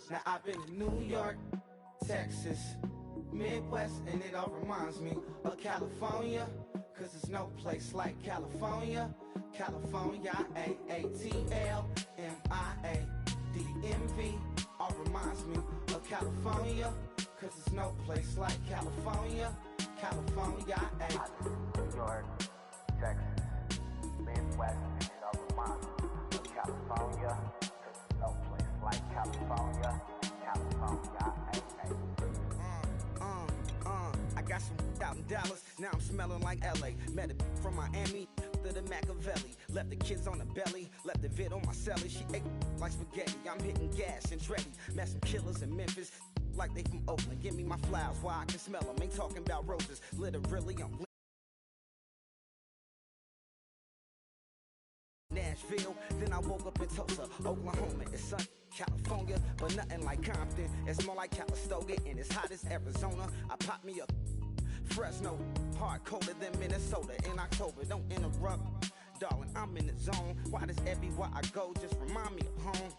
Now I've been to New York, Texas, Midwest, and it all reminds me of California, cause there's no place like California. California, A-A-T-L-M-I-A-D-M-V, all reminds me of California, cause there's no place like California. California, New York, Texas, Midwest, and it all reminds me of California, cause there's no place like California. California, I got some out in Dallas, now I'm smelling like LA. Met it from Miami to the Machiavelli. Left the kids on the belly, left the vid on my celly. She ate like spaghetti, I'm hitting gas and Dreddy. Met some killers in Memphis, like they from Oakland. Give me my flowers while I can smell them. Ain't talking about roses, literally I'm Nashville, then I woke up in Tulsa, Oklahoma. It's sunny, California, but nothing like Compton. It's more like Calistoga, and it's hot as Arizona. I pop me a Fresno, hard colder than Minnesota in October. Don't interrupt, darling, I'm in the zone. Why does everywhere I go just remind me of home?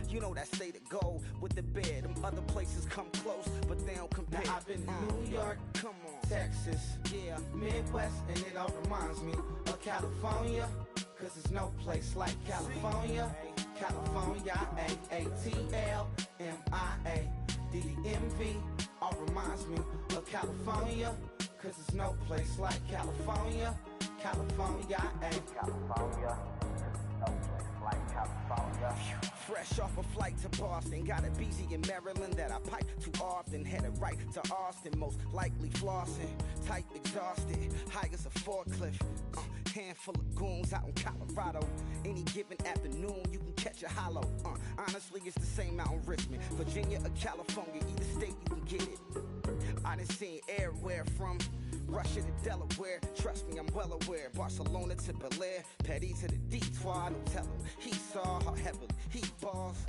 You know that state of gold with the bed. Them other places come close, but they don't compare. Now I've been to New York, come on, Texas, yeah, Midwest, and it all reminds me of California, cause there's no place like California. California, A-A-T-L-M-I-A-D-M-V, all reminds me of California, cause there's no place like California. California, California, no place like California. Fresh off a flight to Boston, got a BZ in Maryland that I pipe too often. Headed right to Austin, most likely flossing. Type exhausted, high as a forklift. Handful of goons out in Colorado. Any given afternoon, you can catch a hollow. Honestly, it's the same out in Richmond, Virginia or California. Either state you can get it. I done seen everywhere from Russia to Delaware. Trust me, I'm well aware. Barcelona to Bel Air, Petty to the Detroit. Don't tell him he saw how heavily he balls.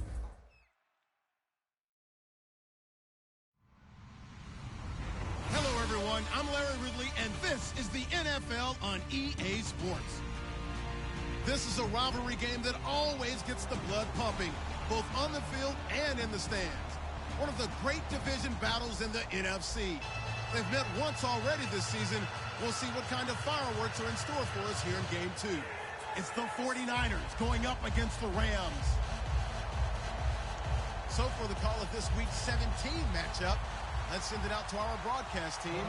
Hello, everyone. I'm Larry Ridley, and this is the NFL on EA Sports. This is a rivalry game that always gets the blood pumping, both on the field and in the stands. One of the great division battles in the NFC. They've met once already this season. We'll see what kind of fireworks are in store for us here in Game 2. It's the 49ers going up against the Rams. So for the call of this week's 17 matchup, let's send it out to our broadcast team,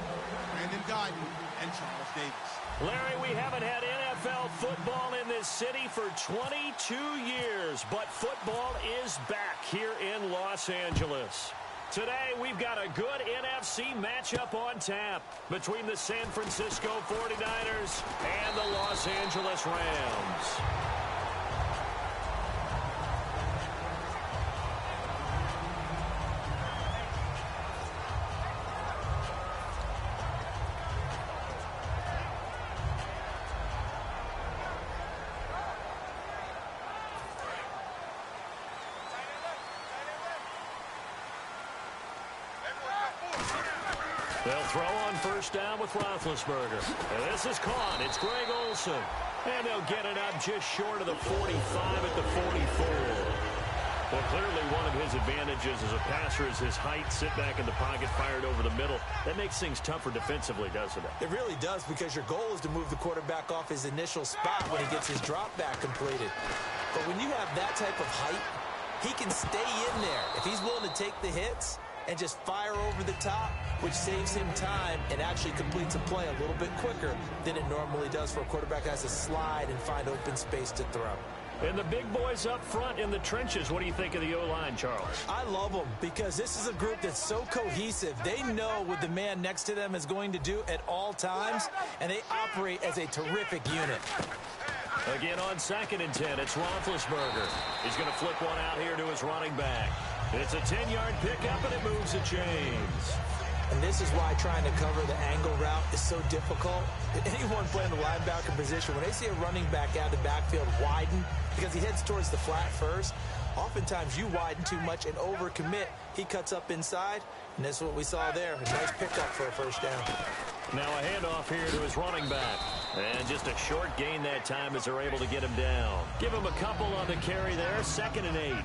Brandon Guyton and Charles Davis. Larry, we haven't had NFL football in this city for 22 years, but football is back here in Los Angeles. Today, we've got a good NFC matchup on tap between the San Francisco 49ers and the Los Angeles Rams. They'll throw on first down with Roethlisberger. And this is caught. It's Greg Olsen. And they'll get it up just short of the 45 at the 44. Well, clearly one of his advantages as a passer is his height. Sit back in the pocket, fired over the middle. That makes things tougher defensively, doesn't it? It really does, because your goal is to move the quarterback off his initial spot when he gets his drop back completed. But when you have that type of height, he can stay in there. If he's willing to take the hits and just fire over the top, which saves him time and actually completes a play a little bit quicker than it normally does for a quarterback that has to slide and find open space to throw. And the big boys up front in the trenches, what do you think of the O-line, Charles? I love them because this is a group that's so cohesive. They know what the man next to them is going to do at all times, and they operate as a terrific unit. Again on 2nd and 10, it's Roethlisberger. He's going to flip one out here to his running back. It's a 10-yard pickup, and it moves the chains. And this is why trying to cover the angle route is so difficult. Anyone playing the linebacker position, when they see a running back out of the backfield widen, because he heads towards the flat first, oftentimes you widen too much and overcommit. He cuts up inside, and that's what we saw there. A nice pickup for a first down. Now a handoff here to his running back. And just a short gain that time as they're able to get him down. Give him a couple on the carry there. 2nd and 8.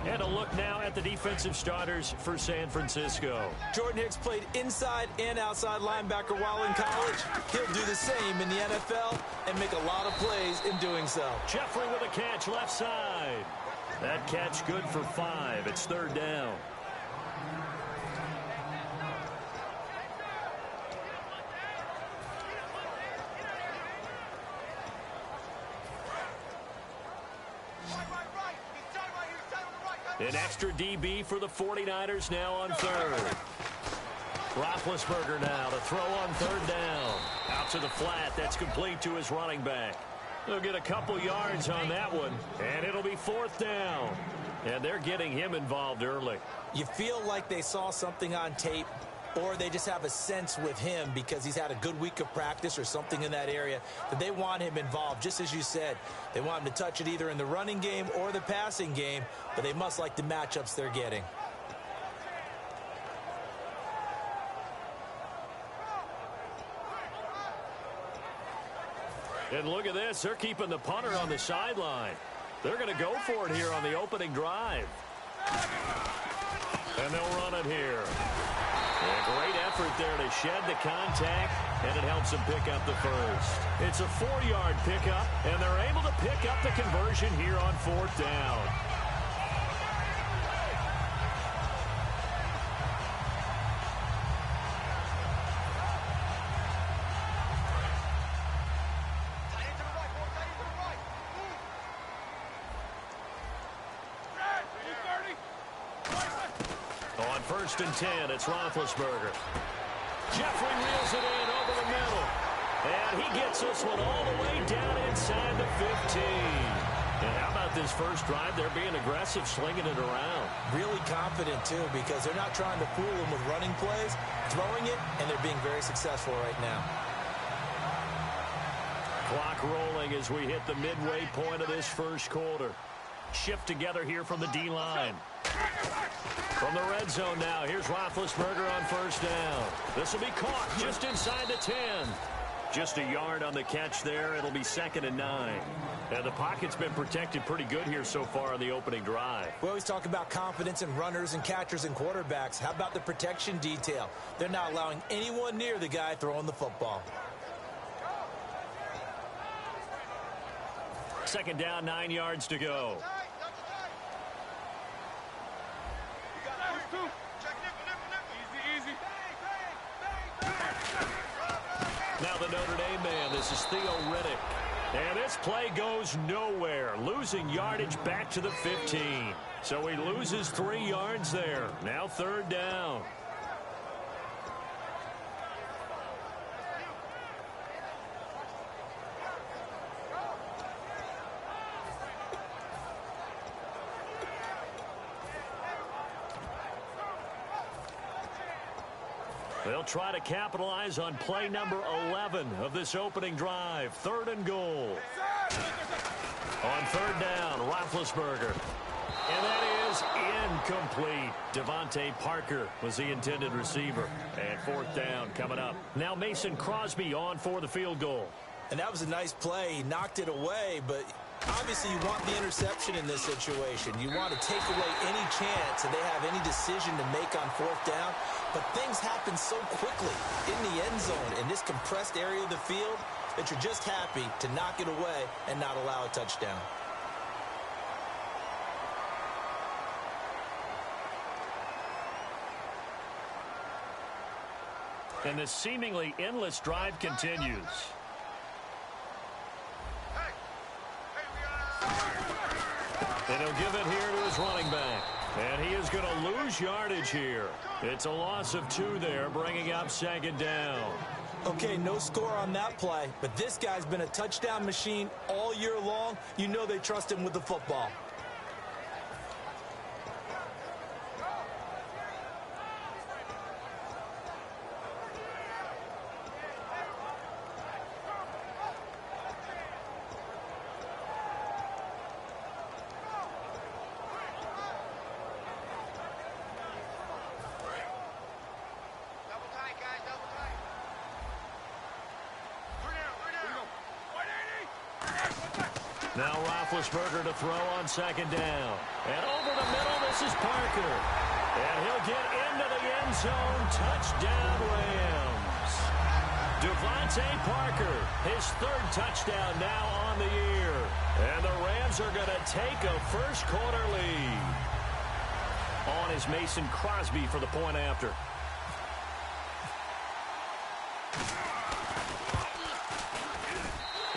And a look now at the defensive starters for San Francisco. Jordan Hicks played inside and outside linebacker while in college. He'll do the same in the NFL and make a lot of plays in doing so. Jeffrey with a catch left side. That catch good for 5. It's third down. An extra DB for the 49ers now on third. Roethlisberger now to throw on third down. Out to the flat. That's complete to his running back. They'll get a couple yards on that one, and it'll be fourth down. And they're getting him involved early. You feel like they saw something on tape, or they just have a sense with him because he's had a good week of practice or something in that area that they want him involved. Just as you said, they want him to touch it either in the running game or the passing game, but they must like the matchups they're getting. And look at this. They're keeping the punter on the sideline. They're going to go for it here on the opening drive. And they'll run it here. A great effort there to shed the contact, and it helps them pick up the first. It's a 4-yard pickup, and they're able to pick up the conversion here on fourth down. On 1st and 10, it's Roethlisberger. Jeffrey reels it in over the middle. And he gets this one all the way down inside the 15. And how about this first drive? They're being aggressive, slinging it around. Really confident, too, because they're not trying to fool him with running plays, throwing it, and they're being very successful right now. Clock rolling as we hit the midway point of this first quarter. Shift together here from the D-line. From the red zone now, here's Roethlisberger on first down. This will be caught just inside the 10. Just a yard on the catch there. It'll be 2nd and 9. And the pocket's been protected pretty good here so far on the opening drive. We always talk about confidence in runners and catchers and quarterbacks. How about the protection detail? They're not allowing anyone near the guy throwing the football. 2nd down, 9 yards to go. Now the Notre Dame man, this is Theo Riddick. And this play goes nowhere, losing yardage back to the 15. So he loses 3 yards there. Now 3rd down. They'll try to capitalize on play number 11 of this opening drive. 3rd and goal. On 3rd down, Roethlisberger. And that is incomplete. Devontae Parker was the intended receiver. And 4th down coming up. Now Mason Crosby on for the field goal. And that was a nice play. He knocked it away, but obviously you want the interception in this situation. You want to take away any chance that they have any decision to make on 4th down. But things happen so quickly in the end zone in this compressed area of the field that you're just happy to knock it away and not allow a touchdown. And this seemingly endless drive continues. And he'll give it here to his running back. And he is going to lose yardage here. It's a loss of 2 there, bringing up 2nd down. Okay, no score on that play, but this guy's been a touchdown machine all year long. You know they trust him with the football. Now Roethlisberger to throw on second down. And over the middle, this is Parker. And he'll get into the end zone. Touchdown, Rams. Devontae Parker, his third touchdown now on the year. And the Rams are going to take a first-quarter lead. On is Mason Crosby for the point after.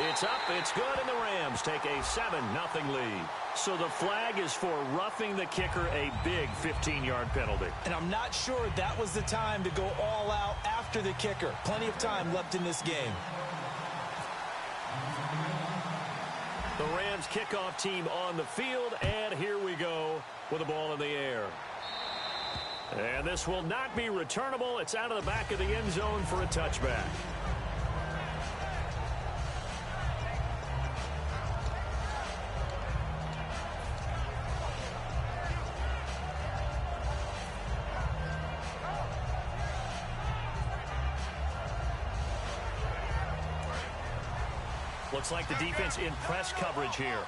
It's up, it's good, and the Rams take a 7-0 lead. So the flag is for roughing the kicker, a big 15-yard penalty. And I'm not sure that was the time to go all out after the kicker. Plenty of time left in this game. The Rams kickoff team on the field, and here we go with the ball in the air. And this will not be returnable. It's out of the back of the end zone for a touchback. Looks like the defense in press coverage here.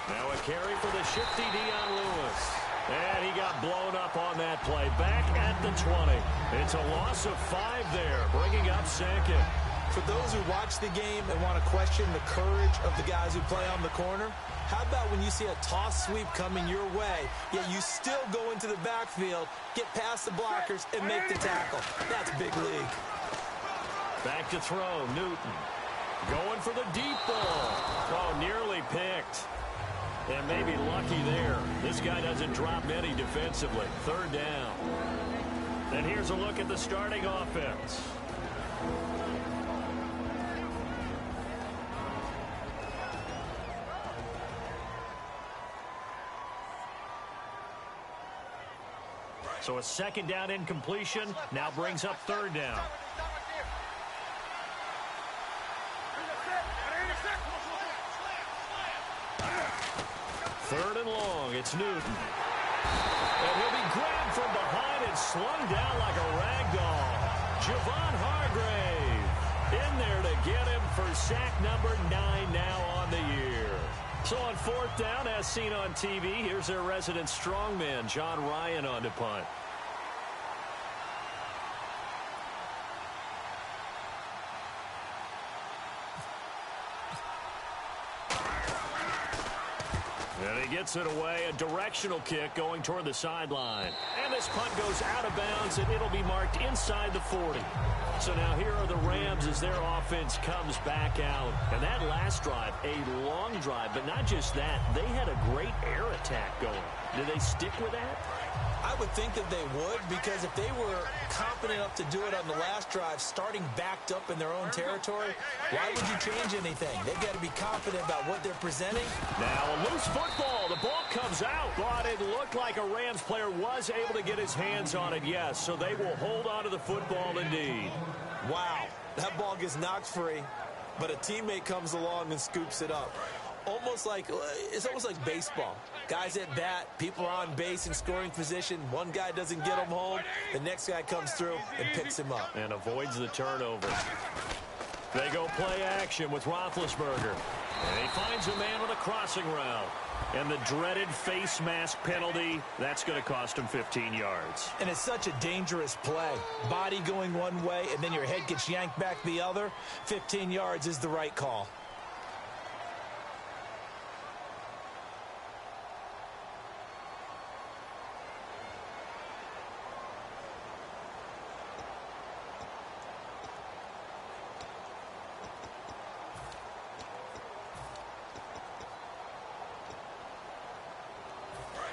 Now a carry for the shifty Dion Lewis. And he got blown up on that play. Back at the 20. It's a loss of 5 there, bringing up second. For those who watch the game and want to question the courage of the guys who play on the corner, how about when you see a toss sweep coming your way, yet you still go into the backfield, get past the blockers, and make the tackle? That's big league. Back to throw, Newton. Going for the deep ball. Oh, nearly picked. And maybe lucky there. This guy doesn't drop many defensively. Third down. And here's a look at the starting offense. So a second down incompletion now brings up third down. Third and long, it's Newton. And he'll be grabbed from behind and slung down like a rag doll. Javon Hargrave in there to get him for sack number 9 now on the year. So on fourth down, as seen on TV, here's their resident strongman, John Ryan, on to punt. And he gets it away, a directional kick going toward the sideline. And this punt goes out of bounds, and it'll be marked inside the 40. So now here are the Rams as their offense comes back out. And that last drive, a long drive, but not just that. They had a great air attack going. Do they stick with that? I would think that they would, because if they were confident enough to do it on the last drive, starting backed up in their own territory, why would you change anything? They've got to be confident about what they're presenting. Now a loose football. The ball comes out, but it looked like a Rams player was able to get his hands on it, yes. So they will hold on to the football indeed. Wow, that ball gets knocked free, but a teammate comes along and scoops it up. It's almost like baseball. Guys at bat, people are on base in scoring position. One guy doesn't get him home. The next guy comes through and picks him up. And avoids the turnover. They go play action with Roethlisberger. And he finds a man with a crossing route. And the dreaded face mask penalty, that's going to cost him 15 yards. And it's such a dangerous play. Body going one way, and then your head gets yanked back the other. 15 yards is the right call.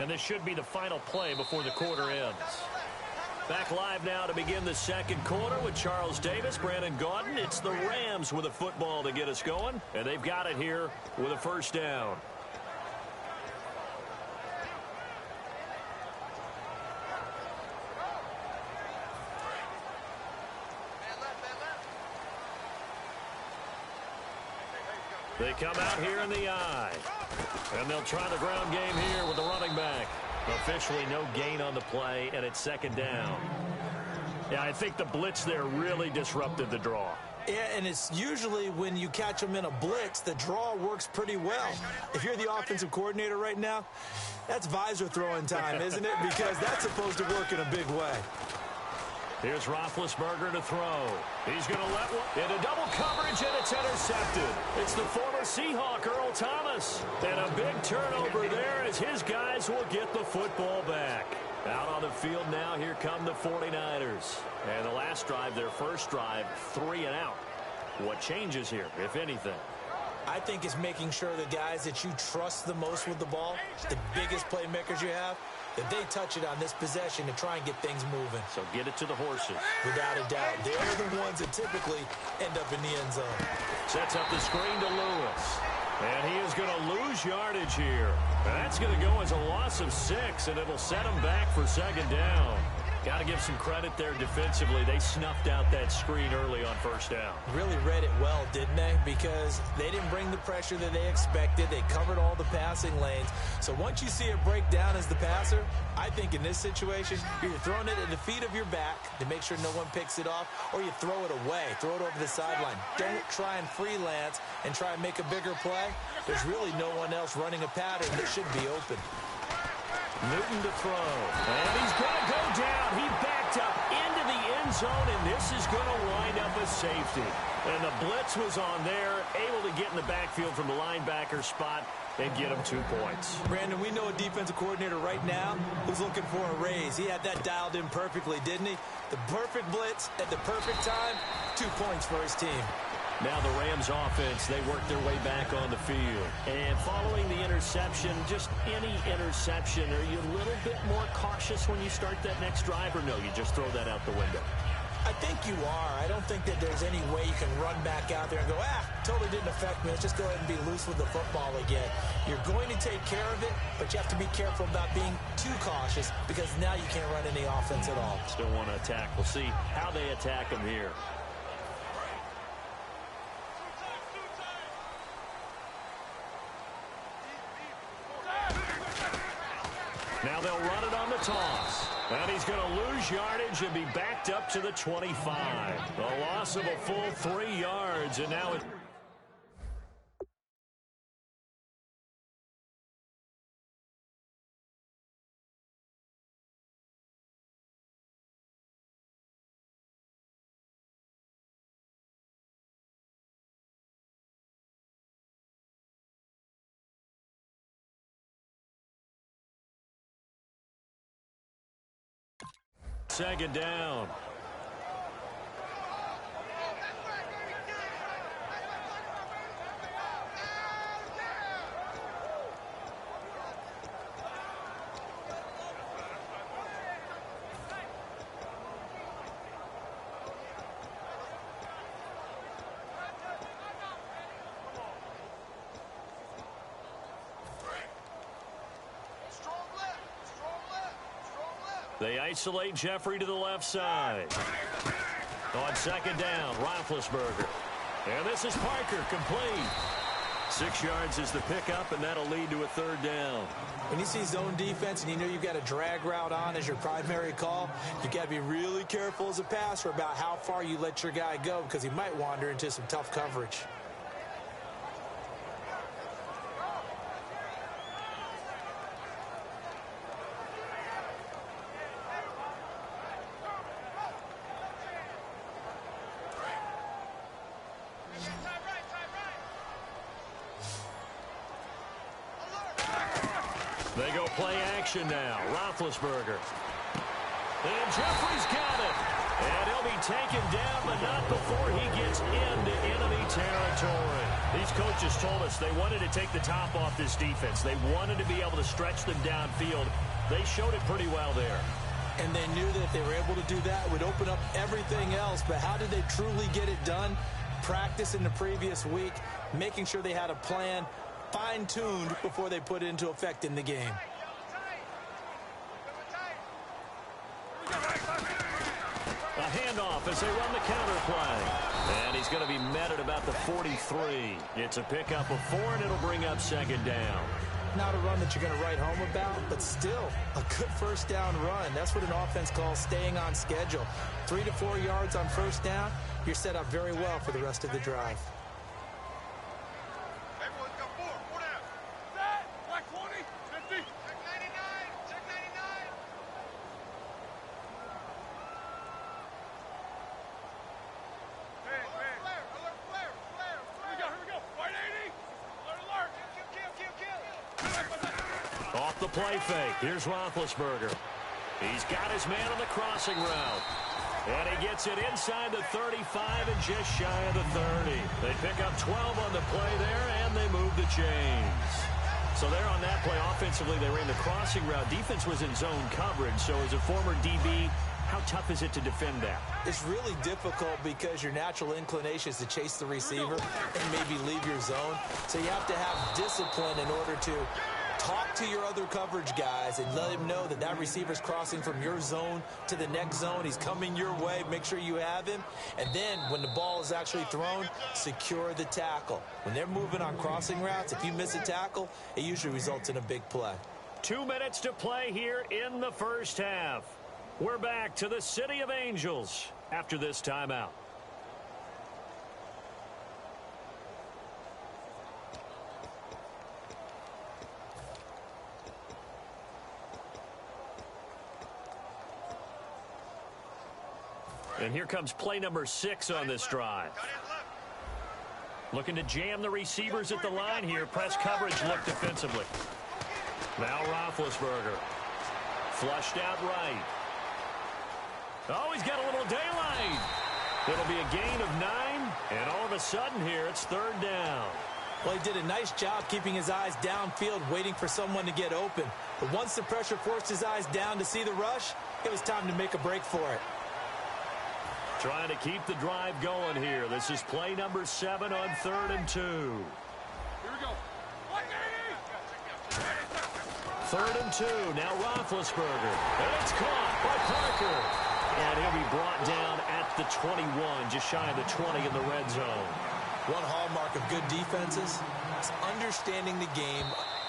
And this should be the final play before the quarter ends. Back live now to begin the second quarter with Charles Davis, Brandon Gaudin. It's the Rams with a football to get us going, and they've got it here with a first down. They come out here in the eye. And they'll try the ground game here with the running back. Officially no gain on the play, and it's second down. Yeah, I think the blitz there really disrupted the draw. Yeah, and it's usually when you catch them in a blitz, the draw works pretty well. If you're the offensive coordinator right now, that's visor throwing time, isn't it? Because that's supposed to work in a big way. Here's Roethlisberger to throw. He's going to let one into double coverage, and it's intercepted. It's the former Seahawk, Earl Thomas. And a big turnover there as his guys will get the football back. Out on the field now, here come the 49ers. And the last drive, their first drive, 3 and out. What changes here, if anything? I think it's making sure the guys that you trust the most with the ball, the biggest playmakers you have, that they touch it on this possession to try and get things moving. So get it to the horses. Without a doubt. They're the ones that typically end up in the end zone. Sets up the screen to Lewis. And he is going to lose yardage here. And that's going to go as a loss of 6, and it'll set him back for second down. Got to give some credit there defensively. They snuffed out that screen early on first down. Really read it well, didn't they? Because they didn't bring the pressure that they expected. They covered all the passing lanes. So once you see it break down as the passer, I think in this situation, you're throwing it at the feet of your back to make sure no one picks it off, or you throw it away, throw it over the sideline. Don't try and freelance and try and make a bigger play. There's really no one else running a pattern that should be open. Newton to throw. And he's going to go down. He backed up into the end zone, and this is going to wind up a safety. And the blitz was on there, able to get in the backfield from the linebacker spot and get him 2 points. Brandon, we know a defensive coordinator right now who's looking for a raise. He had that dialed in perfectly, didn't he? The perfect blitz at the perfect time, 2 points for his team. Now the Rams offense, they work their way back on the field. And following the interception, just any interception, are you a little bit more cautious when you start that next drive, or no, you just throw that out the window? I think you are. I don't think that there's any way you can run back out there and go, totally didn't affect me. Let's just go ahead and be loose with the football again. You're going to take care of it, but you have to be careful about being too cautious because now you can't run any offense at all. Still want to attack. We'll see how they attack him here. Now they'll run it on the toss. And he's going to lose yardage and be backed up to the 25. A loss of a full 3 yards, and now it's... Second down. They isolate Jeffrey to the left side. On second down, Roethlisberger. And this is Parker, complete. 6 yards is the pickup, and that'll lead to a third down. When you see zone defense and you know you've got a drag route on as your primary call, you got to be really careful as a passer about how far you let your guy go because he might wander into some tough coverage. They go play action now. Roethlisberger. And Jeffrey's got it. And he'll be taken down, but not before he gets into enemy territory. These coaches told us they wanted to take the top off this defense. They wanted to be able to stretch them downfield. They showed it pretty well there. And they knew that if they were able to do that, it would open up everything else. But how did they truly get it done? Practice in the previous week, making sure they had a plan fine-tuned before they put it into effect in the game. A handoff as they run the counter play. And he's going to be met at about the 43. It's a pickup of 4, and it'll bring up second down. not a run that you're going to write home about, but still a good first down run. That's what an offense calls staying on schedule. 3 to 4 yards on first down, you're set up very well for the rest of the drive. Everyone's got 4 down. Set. Black 20, 50. Check 99. Check 99. Hey, flare. Alert, flare. Here we go. White 80. Alert. Kill. Off the play fake. Here's Roethlisberger. He's got his man on the crossing route. And he gets it inside the 35 and just shy of the 30. They pick up 12 on the play there, and they move the chains. So there on that play, offensively, they ran the crossing route. Defense was in zone coverage. So as a former DB, how tough is it to defend that? It's really difficult because your natural inclination is to chase the receiver and maybe leave your zone. So you have to have discipline in order to talk to your other coverage guys and let him know that that receiver's crossing from your zone to the next zone. He's coming your way. Make sure you have him. And then when the ball is actually thrown, secure the tackle. When they're moving on crossing routes, if you miss a tackle, it usually results in a big play. 2 minutes to play here in the first half. We're back to the City of Angels after this timeout. And here comes play number 6 on this drive. Looking to jam the receivers at the line here. Press coverage look defensively. Now Roethlisberger. Flushed out right. Oh, he's got a little daylight. It'll be a gain of 9. And all of a sudden here, it's 3rd down. Well, he did a nice job keeping his eyes downfield, waiting for someone to get open. But once the pressure forced his eyes down to see the rush, it was time to make a break for it. Trying to keep the drive going here. This is play number 7 on 3rd and 2. Here we go. 3rd and 2. Now Roethlisberger. And it's caught by Parker. And he'll be brought down at the 21, just shy of the 20 in the red zone. One hallmark of good defenses is understanding the game.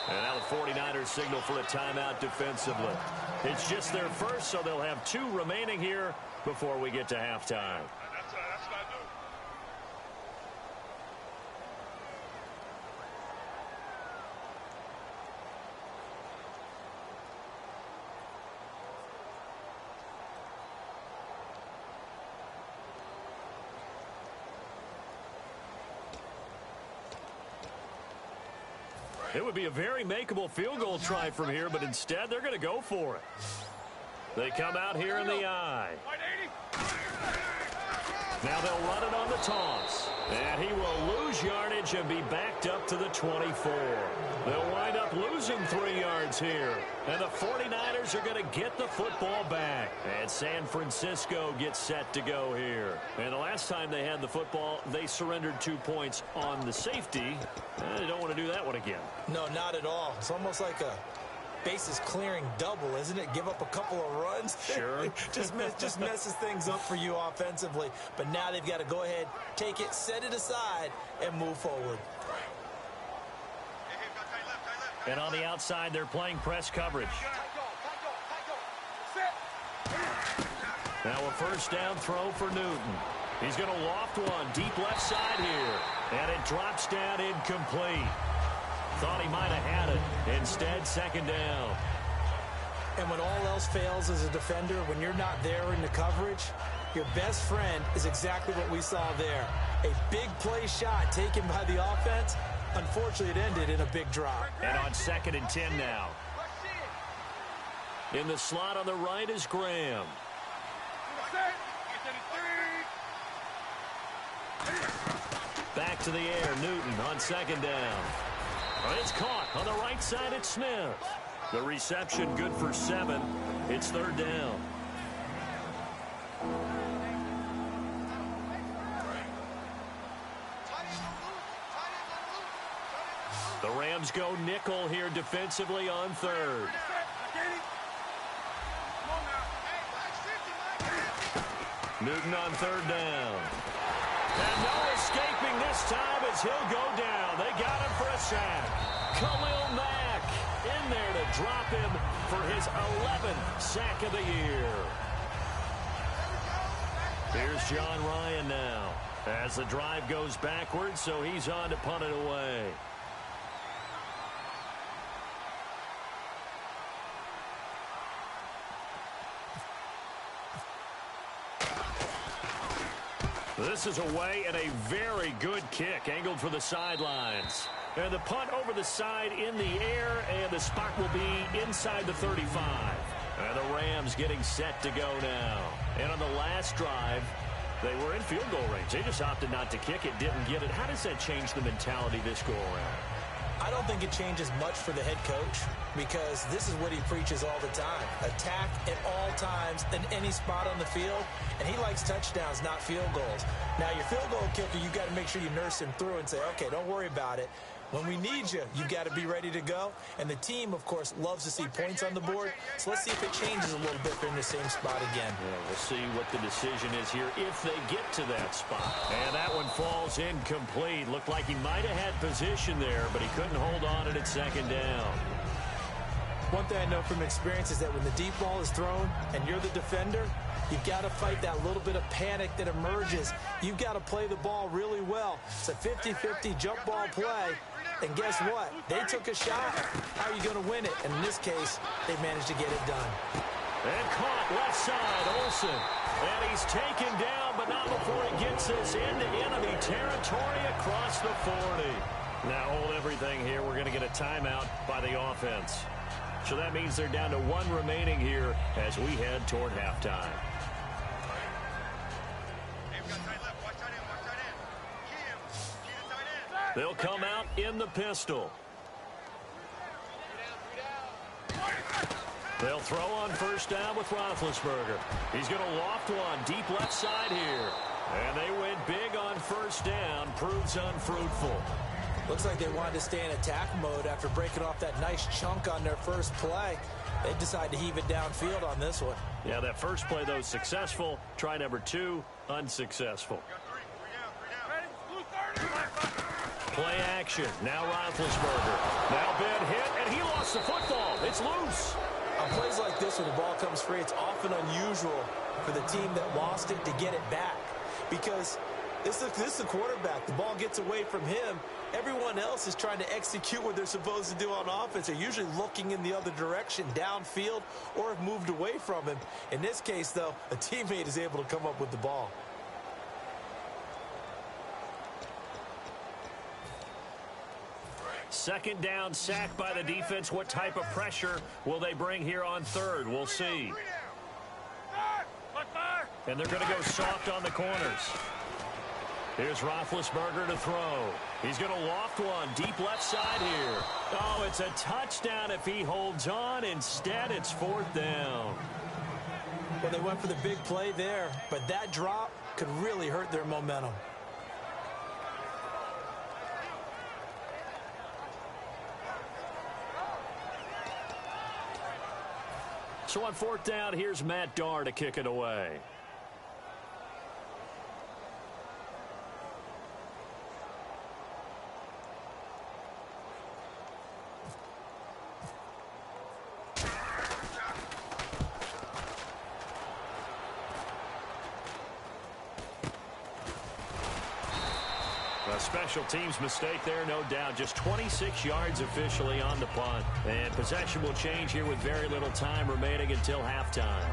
And now the 49ers signal for a timeout defensively. It's just their first, so they'll have 2 remaining here before we get to halftime. That's what I do. It would be a very makeable field goal try from here, but instead they're going to go for it. They come out here in the eye. Now they'll run it on the toss. And he will lose yardage and be backed up to the 24. They'll wind up losing 3 yards here. And the 49ers are going to get the football back. And San Francisco gets set to go here. And the last time they had the football, they surrendered 2 points on the safety. They don't want to do that one again. No, not at all. It's almost like a bases clearing double, isn't it? Give up a couple of runs. Sure. just messes things up for you offensively. But now they've got to go ahead, take it, set it aside, and move forward. And on the outside, they're playing press coverage. Now a first down throw for Newton. He's going to loft one deep left side here. And it drops down incomplete. Thought he might have had it. Instead, second down. And when all else fails as a defender, when you're not there in the coverage, your best friend is exactly what we saw there. A big play shot taken by the offense. Unfortunately, it ended in a big drop. And on 2nd and 10 now. In the slot on the right is Graham. Back to the air, Newton on 2nd down. It's caught on the right side. It's Smith. The reception good for 7. It's 3rd down. The Rams go nickel here defensively on 3rd. Newton on 3rd down. And no escaping this time as he'll go down. They got him for a sack. Khalil Mack in there to drop him for his 11th sack of the year. Here's John Ryan now as the drive goes backwards, so he's on to punt it away. This is away and a very good kick angled for the sidelines. And the punt over the side in the air, and the spot will be inside the 35. And the Rams getting set to go now. And on the last drive, they were in field goal range. They just opted not to kick it, didn't get it. How does that change the mentality this go around? I don't think it changes much for the head coach because this is what he preaches all the time. Attack at all times in any spot on the field, and he likes touchdowns, not field goals. Now, your field goal kicker, you got to make sure you nurse him through and say, okay, don't worry about it. When we need you, you got to be ready to go. And the team, of course, loves to see points on the board. So let's see if it changes a little bit if they're in the same spot again. Yeah, we'll see what the decision is here if they get to that spot. And that one falls incomplete. Looked like he might have had position there, but he couldn't hold on at second down. One thing I know from experience is that when the deep ball is thrown and you're the defender, you've got to fight that little bit of panic that emerges. You've got to play the ball really well. It's a 50-50 jump ball play. And guess what? They took a shot. How are you going to win it? And in this case, they managed to get it done. And caught left side, Olsen. And he's taken down, but not before he gets this into enemy territory across the 40. Now hold everything here. We're going to get a timeout by the offense. So that means they're down to one remaining here as we head toward halftime. They'll come out in the pistol. They'll throw on first down with Roethlisberger. He's going to loft one deep left side here. And they went big on first down. Proves unfruitful. Looks like they wanted to stay in attack mode after breaking off that nice chunk on their first play. They decided to heave it downfield on this one. Yeah, that first play, though, successful. Try number 2, unsuccessful. Play action. Now Roethlisberger. Now bad hit, and he lost the football. It's loose. On plays like this, when the ball comes free, it's often unusual for the team that lost it to get it back. Because this is the quarterback. The ball gets away from him. Everyone else is trying to execute what they're supposed to do on offense. They're usually looking in the other direction, downfield, or have moved away from him. In this case, though, a teammate is able to come up with the ball. Second down, sack by the defense. What type of pressure will they bring here on third? We'll see. And they're going to go soft on the corners. Here's Roethlisberger to throw. He's going to loft one deep left side here. Oh, it's a touchdown if he holds on. Instead, it's fourth down. Well, they went for the big play there, but that drop could really hurt their momentum. So on fourth down, here's Matt Darr to kick it away. A special teams mistake there, no doubt. Just 26 yards officially on the punt. And possession will change here with very little time remaining until halftime.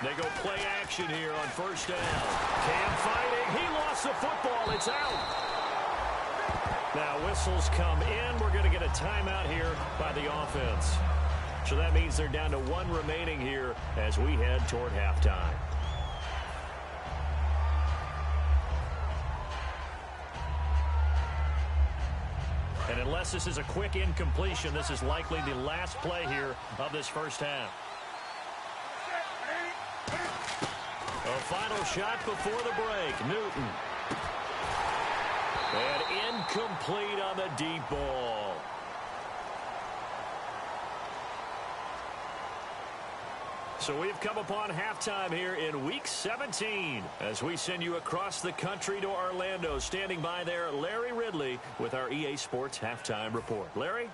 They go play action here on first down. Cam fighting. He lost the football. It's out. Now whistles come in. We're going to get a timeout here by the offense. So that means they're down to one remaining here as we head toward halftime. And unless this is a quick incompletion, this is likely the last play here of this first half. A final shot before the break. Newton. And incomplete on the deep ball. So we've come upon halftime here in Week 17 as we send you across the country to Orlando. Standing by there, Larry Ridley with our EA Sports Halftime Report. Larry?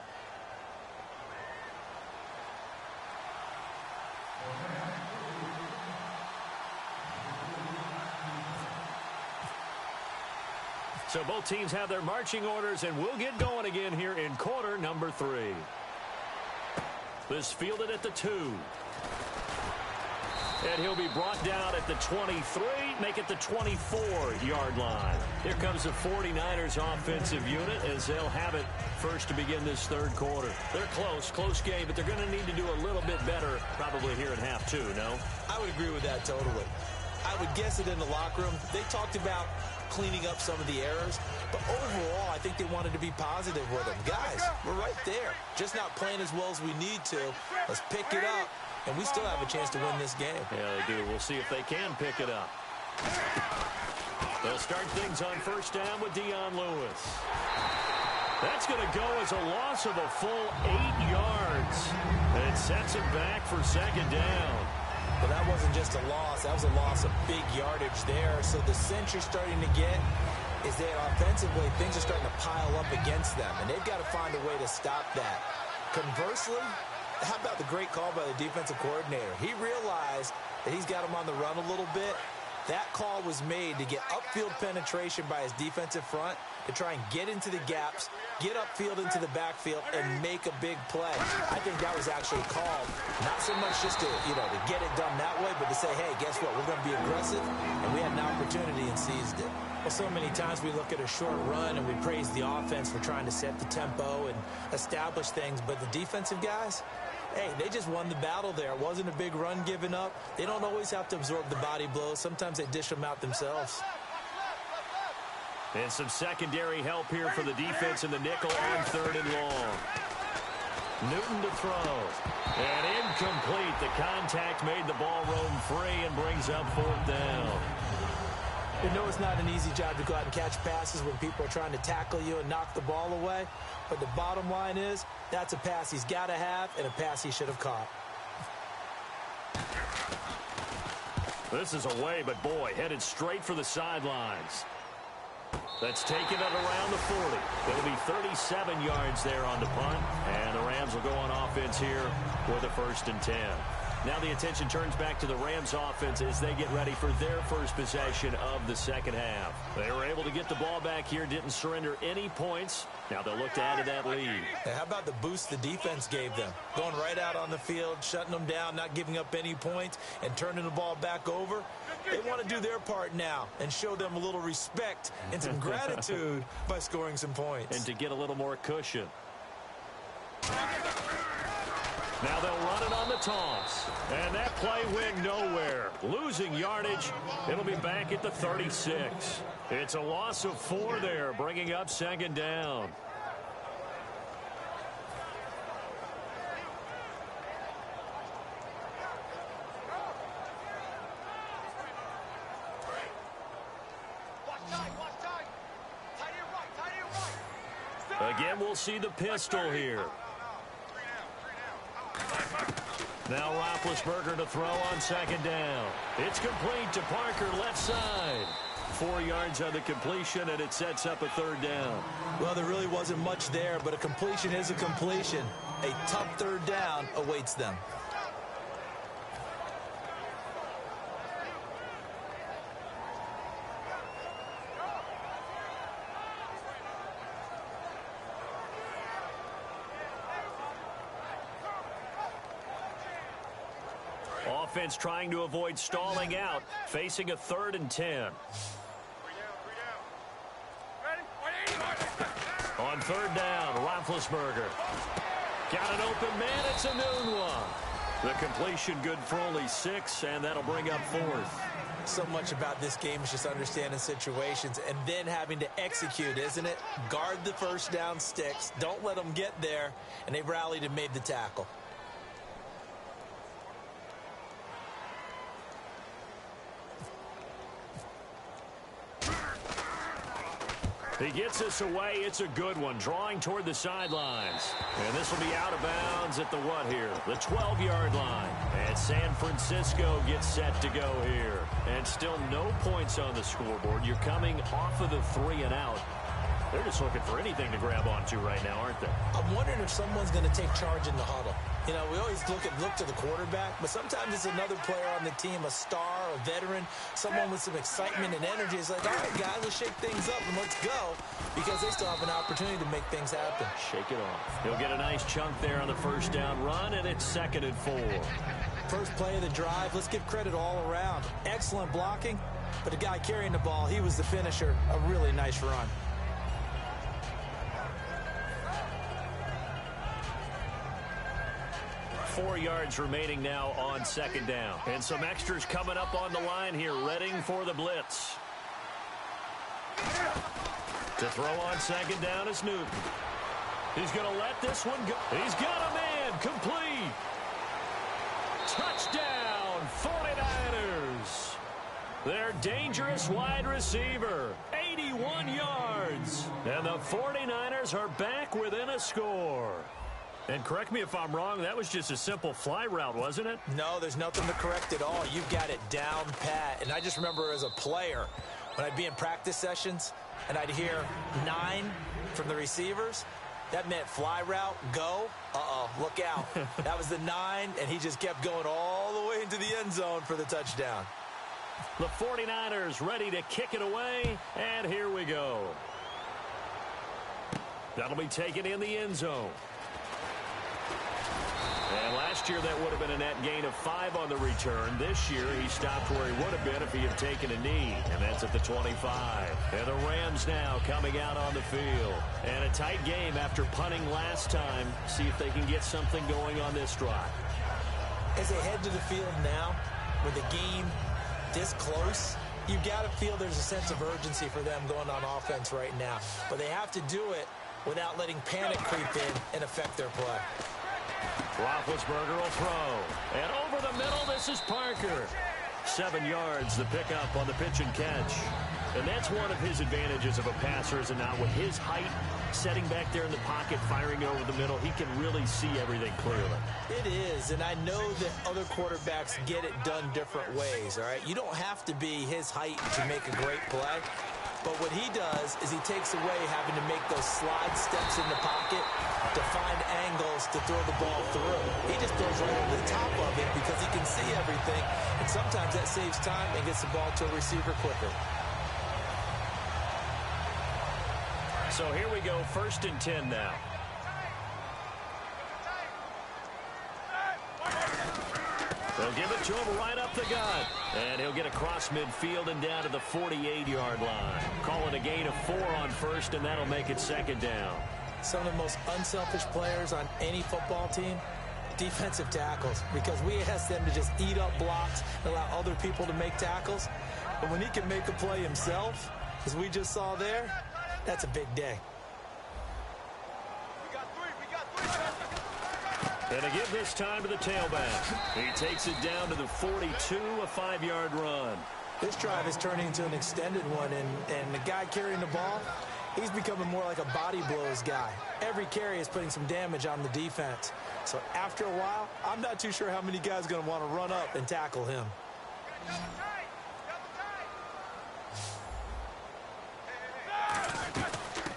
So both teams have their marching orders, and we'll get going again here in quarter number 3. This fielded at the 2. And he'll be brought down at the 23, make it the 24-yard line. Here comes the 49ers offensive unit as they'll have it first to begin this third quarter. They're close game, but they're going to need to do a little bit better probably here in half 2, no? I would agree with that totally. I would guess it in the locker room. They talked about cleaning up some of the errors, but overall, I think they wanted to be positive with them. Guys, we're right there. Just not playing as well as we need to. Let's pick it up. And we still have a chance to win this game. Yeah, they do. We'll see if they can pick it up. They'll start things on first down with Dion Lewis. That's going to go as a loss of a full 8 yards. And it sets it back for second down. But that wasn't just a loss. That was a loss of big yardage there. So the sense you're starting to get is that offensively, things are starting to pile up against them. And they've got to find a way to stop that. Conversely, how about the great call by the defensive coordinator? He realized that he's got him on the run a little bit. That call was made to get upfield penetration by his defensive front to try and get into the gaps, get upfield into the backfield, and make a big play. I think that was actually called not so much just to, to get it done that way, but to say, hey, guess what? We're going to be aggressive, and we had an opportunity and seized it. Well, so many times we look at a short run and we praise the offense for trying to set the tempo and establish things, but the defensive guys, hey, they just won the battle there. It wasn't a big run given up. They don't always have to absorb the body blows. Sometimes they dish them out themselves. And some secondary help here for the defense in the nickel on third and long. Newton to throw. And incomplete. The contact made the ball roam free and brings up fourth down. You know it's not an easy job to go out and catch passes when people are trying to tackle you and knock the ball away. But the bottom line is, that's a pass he's got to have and a pass he should have caught. This is away, but boy, headed straight for the sidelines. That's taken it around the 40. It'll be 37 yards there on the punt. And the Rams will go on offense here with a 1st and 10. Now the attention turns back to the Rams offense as they get ready for their first possession of the second half. They were able to get the ball back here, didn't surrender any points. Now they'll look to add to that lead. Hey, how about the boost the defense gave them? Going right out on the field, shutting them down, not giving up any points, and turning the ball back over. They want to do their part now and show them a little respect and some gratitude by scoring some points. And to get a little more cushion. Now they'll run it on the toss. And that play went nowhere. Losing yardage. It'll be back at the 36. It's a loss of 4 there, bringing up second down. Again, we'll see the pistol here. Now Roethlisberger to throw on second down. It's complete to Parker, left side. 4 yards on the completion, and it sets up a third down. Well, there really wasn't much there, but a completion is a completion. A tough third down awaits them. Offense trying to avoid stalling out, facing a 3rd and 10. On third down, Roethlisberger. Got an open man, it's a noon one. The completion good for only 6, and that'll bring up 4th. So much about this game is just understanding situations and then having to execute, isn't it? Guard the first down sticks. Don't let them get there, and they've rallied and made the tackle. He gets this away. It's a good one, drawing toward the sidelines. And this will be out of bounds at the what here? The 12-yard line. And San Francisco gets set to go here. And still no points on the scoreboard. You're coming off of the 3 and out. They're just looking for anything to grab onto right now, aren't they? I'm wondering if someone's going to take charge in the huddle. You know, we always look to the quarterback, but sometimes it's another player on the team, a star, a veteran, someone with some excitement and energy. It's like, all right, guys, let's shake things up and let's go, because they still have an opportunity to make things happen. Shake it off. He'll get a nice chunk there on the first down run, and it's 2nd and 4. First play of the drive, let's give credit all around. Excellent blocking, but the guy carrying the ball, he was the finisher. A really nice run. 4 yards remaining now on 2nd down. And some extras coming up on the line here, readying for the blitz. To throw on 2nd down is Newton. He's going to let this one go. He's got a man, complete. Touchdown, 49ers. Their dangerous wide receiver, 81 yards. And the 49ers are back within a score. And correct me if I'm wrong, that was just a simple fly route, wasn't it? No, there's nothing to correct at all. You've got it down pat. And I just remember as a player, when I'd be in practice sessions and I'd hear 9 from the receivers, that meant fly route, go. Uh-oh, look out. That was the 9, and he just kept going all the way into the end zone for the touchdown. The 49ers ready to kick it away, and here we go. That'll be taken in the end zone. And last year that would have been a net gain of 5 on the return. This year he stopped where he would have been if he had taken a knee, and that's at the 25. And the Rams now coming out on the field. And a tight game after punting last time. See if they can get something going on this drive. As they head to the field now, with the game this close, you've got to feel there's a sense of urgency for them going on offense right now. But they have to do it without letting panic creep in and affect their play. Roethlisberger will throw. And over the middle, this is Parker. 7 yards, the pickup on the pitch and catch. And that's one of his advantages of a passer, is not with his height, setting back there in the pocket, firing over the middle. He can really see everything clearly. It is, and I know that other quarterbacks get it done different ways, all right? You don't have to be his height to make a great play. But what he does is he takes away having to make those slide steps in the pocket to find angles to throw the ball through. He just throws right over the top of it because he can see everything. And sometimes that saves time and gets the ball to a receiver quicker. So here we go, 1st and 10 now. They'll give it to him right up the gut. And he'll get across midfield and down to the 48-yard line. Call it a gain of 4 on 1st, and that'll make it 2nd down. Some of the most unselfish players on any football team, defensive tackles, because we ask them to just eat up blocks and allow other people to make tackles. But when he can make a play himself, as we just saw there, that's a big day. And to give this time to the tailback. He takes it down to the 42, a 5-yard run. This drive is turning into an extended one, and the guy carrying the ball, he's becoming more like a body blows guy. Every carry is putting some damage on the defense. So after a while, I'm not too sure how many guys are going to want to run up and tackle him.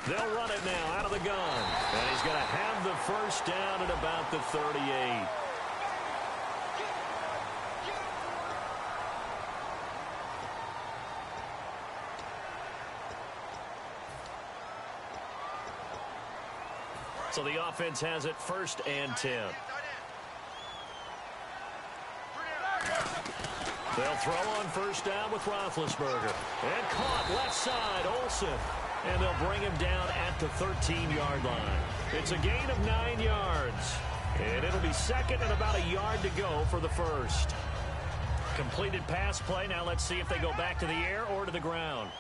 They'll run it now out of the gun. And he's going to have the first down at about the 38. So the offense has it 1st and 10. They'll throw on 1st down with Roethlisberger. And caught left side, Olsen. And they'll bring him down at the 13-yard line. It's a gain of 9 yards. And it'll be 2nd and about a yard to go for the 1st. Completed pass play. Now let's see if they go back to the air or to the ground.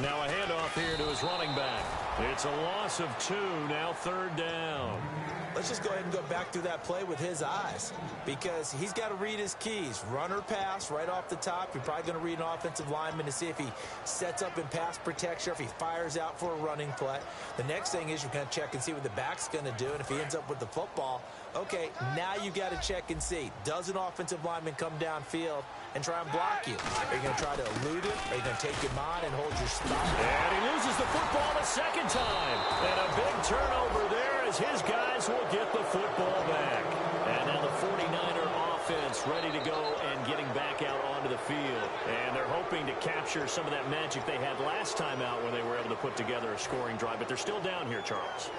Now a handoff here to his running back. It's a loss of 2, now 3rd down. let's just go ahead and go back through that play with his eyes, because he's got to read his keys. Run or pass right off the top. You're probably going to read an offensive lineman to see if he sets up in pass protection, or if he fires out for a running play. The next thing is you're going to check and see what the back's going to do, and if he ends up with the football, okay, now you got to check and see. Does an offensive lineman come downfield and try and block you? Are you going to try to elude it? Are you going to take him on and hold your spot? And he loses the football a second time. And a big turnover there as his guys will get the football back. And now the 49er offense ready to go and getting back out onto the field. And they're hoping to capture some of that magic they had last time out when they were able to put together a scoring drive. But they're still down here, Charles.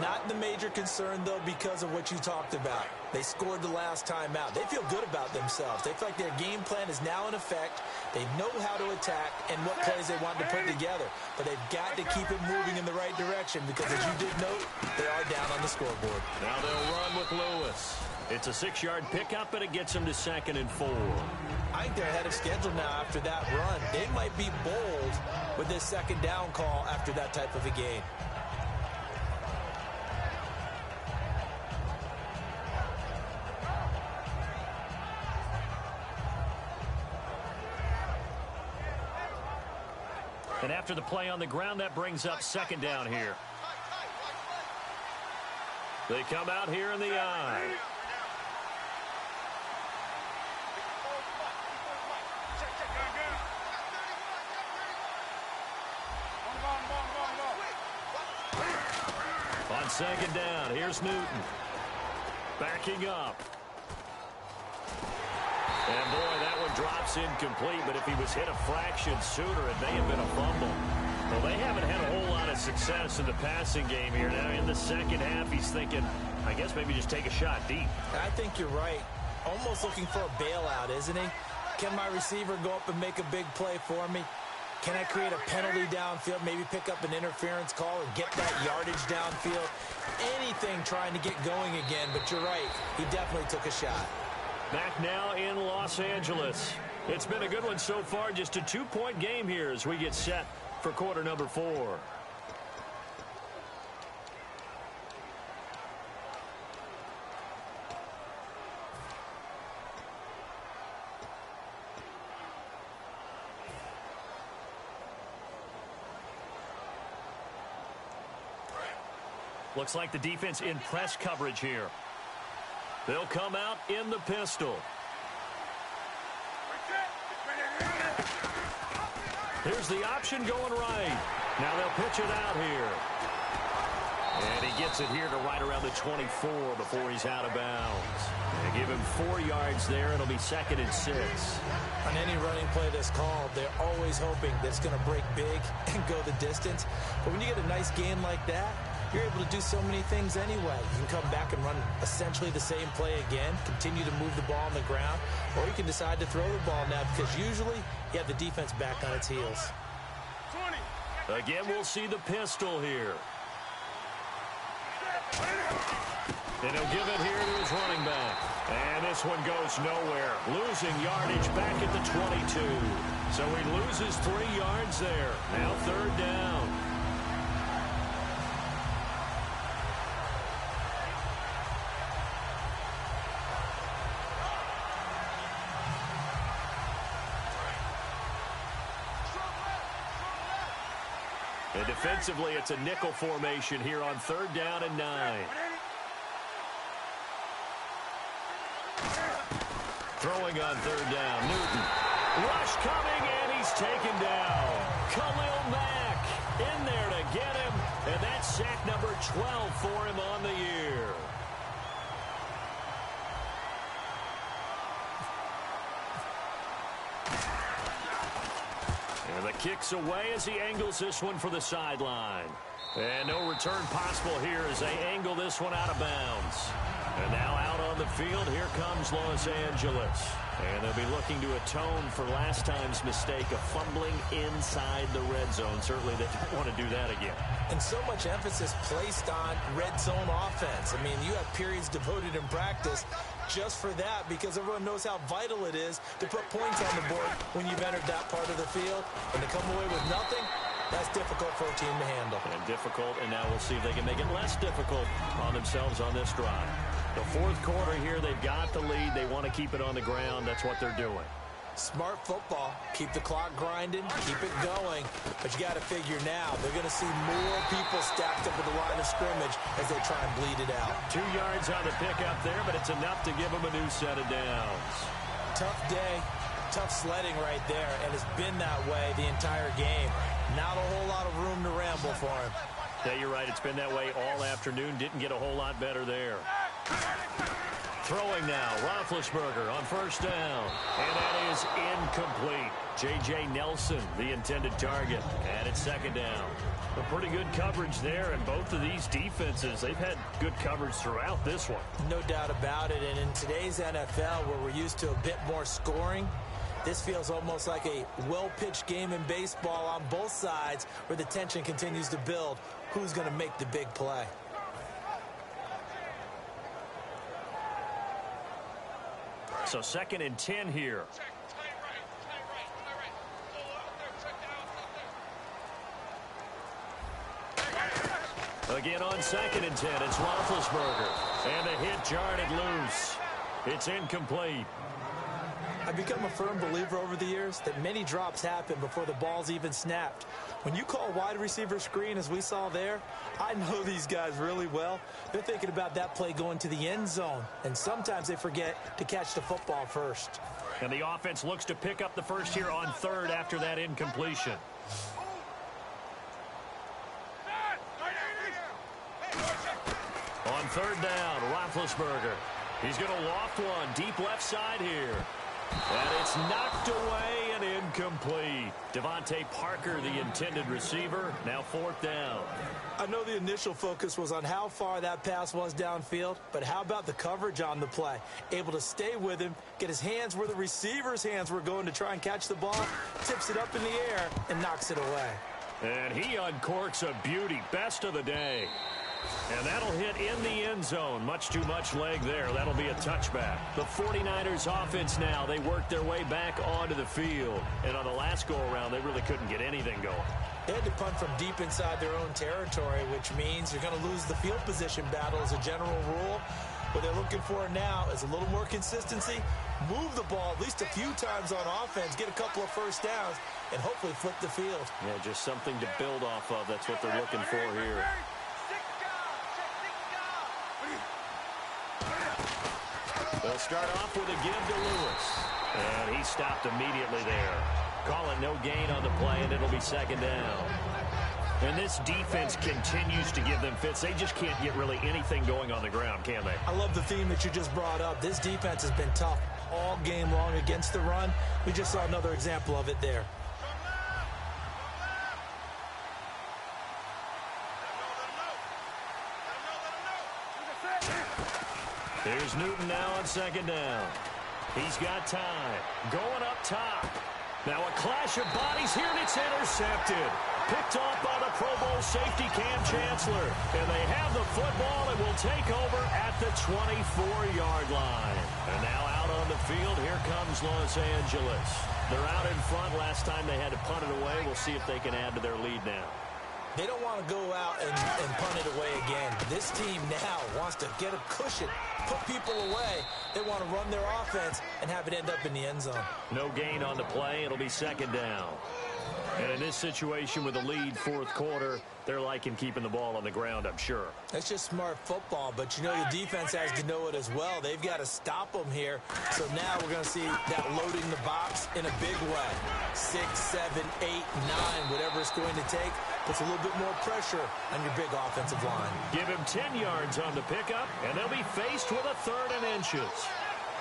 Not the major concern, though, because of what you talked about. They scored the last time out. They feel good about themselves. They feel like their game plan is now in effect. They know how to attack and what plays they want to put together. But they've got to keep it moving in the right direction because, as you did note, they are down on the scoreboard. Now they'll run with Lewis. It's a 6-yard pickup, and it gets them to 2nd and 4. I think they're ahead of schedule now after that run. They might be bold with this 2nd down call after that type of a gain. And after the play on the ground, that brings up 2nd down here. They come out here in the I. On 2nd down, here's Newton. Backing up. And boy, that one drops incomplete, but if he was hit a fraction sooner, it may have been a fumble. Well, they haven't had a whole lot of success in the passing game here. Now, in the second half, he's thinking, I guess maybe just take a shot deep. I think you're right. Almost looking for a bailout, isn't he? Can my receiver go up and make a big play for me? Can I create a penalty downfield, maybe pick up an interference call and get that yardage downfield? Anything trying to get going again, but you're right. He definitely took a shot. Back now in Los Angeles. It's been a good one so far. Just a 2-point game here as we get set for quarter number 4. Looks like the defense in press coverage here. They'll come out in the pistol. Here's the option going right. Now they'll pitch it out here. And he gets it here to right around the 24 before he's out of bounds. They give him 4 yards there. It'll be 2nd and 6. On any running play that's called, they're always hoping that it's going to break big and go the distance. But when you get a nice game like that, you're able to do so many things anyway. You can come back and run essentially the same play again, continue to move the ball on the ground, or you can decide to throw the ball now because usually you have the defense back on its heels. 20. Again, we'll see the pistol here. And he'll give it here to his running back. And this one goes nowhere. Losing yardage back at the 22. So he loses 3 yards there. Now 3rd down. And defensively, it's a nickel formation here on 3rd down and 9. Throwing on 3rd down, Newton. Rush coming, and he's taken down. Khalil Mack in there to get him, and that's sack number 12 for him on the year. And the kick's away as he angles this one for the sideline. And no return possible here as they angle this one out of bounds. And now out on the field, here comes Los Angeles. And they'll be looking to atone for last time's mistake of fumbling inside the red zone. Certainly they don't want to do that again. And so much emphasis placed on red zone offense. I mean, you have periods devoted in practice just for that because everyone knows how vital it is to put points on the board when you've entered that part of the field. And to come away with nothing, That's difficult for a team to handle. And difficult, and now we'll see if they can make it less difficult on themselves on this drive. The fourth quarter here, they've got the lead. They want to keep it on the ground. That's what they're doing. Smart football. Keep the clock grinding. Keep it going. But you got to figure now, they're going to see more people stacked up at the line of scrimmage as they try and bleed it out. 2 yards on the pickup there, but it's enough to give them a new set of downs. Tough day. Tough sledding right there, and it's been that way the entire game. Not a whole lot of room to ramble for him. Yeah, you're right. It's been that way all afternoon. Didn't get a whole lot better there. Throwing now, Roethlisberger on first down. And that is incomplete. J.J. Nelson, the intended target. And it's second down. A pretty good coverage there, and both of these defenses, they've had good coverage throughout this one. No doubt about it. And in today's NFL, where we're used to a bit more scoring, this feels almost like a well-pitched game in baseball on both sides where the tension continues to build. Who's going to make the big play? So 2nd and 10 here. Again on 2nd and 10, it's Roethlisberger. And the hit jarred it loose. It's incomplete. I've become a firm believer over the years that many drops happen before the ball's even snapped. When you call wide receiver screen, as we saw there, I know these guys really well. They're thinking about that play going to the end zone, and sometimes they forget to catch the football first. And the offense looks to pick up the first here on 3rd after that incompletion. On 3rd down, Roethlisberger. He's going to loft one deep left side here. And it's knocked away and incomplete. Devontae Parker, the intended receiver, now 4th down. I know the initial focus was on how far that pass was downfield, but how about the coverage on the play? Able to stay with him, get his hands where the receiver's hands were going to try and catch the ball, tips it up in the air, and knocks it away. And he uncorks a beauty, best of the day. And that'll hit in the end zone. Much too much leg there. That'll be a touchback. The 49ers offense now, they work their way back onto the field. And on the last go-around, they really couldn't get anything going. They had to punt from deep inside their own territory, which means you're going to lose the field position battle as a general rule. What they're looking for now is a little more consistency, move the ball at least a few times on offense, get a couple of first downs, and hopefully flip the field. Yeah, just something to build off of. That's what they're looking for here. They'll start off with a give to Lewis. And he stopped immediately there. Call it no gain on the play, and it'll be 2nd down. And this defense continues to give them fits. They just can't get really anything going on the ground, can they? I love the theme that you just brought up. This defense has been tough all game long against the run. We just saw another example of it there. Here's Newton now on 2nd down. He's got time. Going up top. Now a clash of bodies here, and it's intercepted. Picked off by the Pro Bowl safety Cam Chancellor. And they have the football and will take over at the 24-yard line. And now out on the field, here comes Los Angeles. They're out in front. Last time they had to punt it away. We'll see if they can add to their lead now. They don't want to go out and punt it away again. This team now wants to get a cushion, put people away. They want to run their offense and have it end up in the end zone. No gain on the play. It'll be 2nd down. And in this situation with the lead, 4th quarter, they're liking keeping the ball on the ground, I'm sure. That's just smart football, but you know the defense has to know it as well. They've got to stop them here. So now we're going to see that loading the box in a big way. 6, 7, 8, 9, whatever it's going to take, puts a little bit more pressure on your big offensive line. Give him 10 yards on the pickup, and they'll be faced with a 3rd and inches.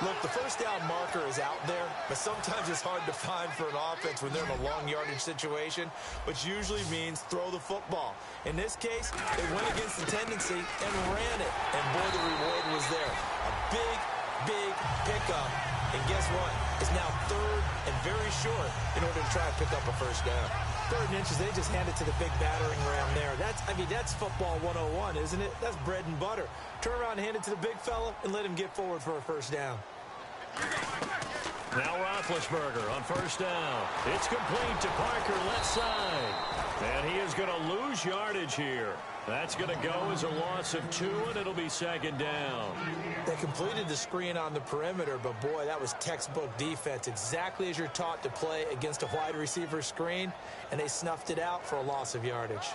Look, the first down marker is out there, but sometimes it's hard to find for an offense when they're in a long yardage situation, which usually means throw the football. In this case, they went against the tendency and ran it, and boy, the reward was there. A big, big pickup, and guess what? It's now 3rd and very short in order to try and pick up a first down. 3rd and inches, they just hand it to the big battering ram there. That's football 101, isn't it? That's bread and butter. Turn around and hand it to the big fella and let him get forward for a first down. Now Roethlisberger on first down. It's complete to Parker, left side. And he is going to lose yardage here. That's going to go as a loss of 2, and it'll be second down. They completed the screen on the perimeter, but boy, that was textbook defense. Exactly as you're taught to play against a wide receiver screen, and they snuffed it out for a loss of yardage.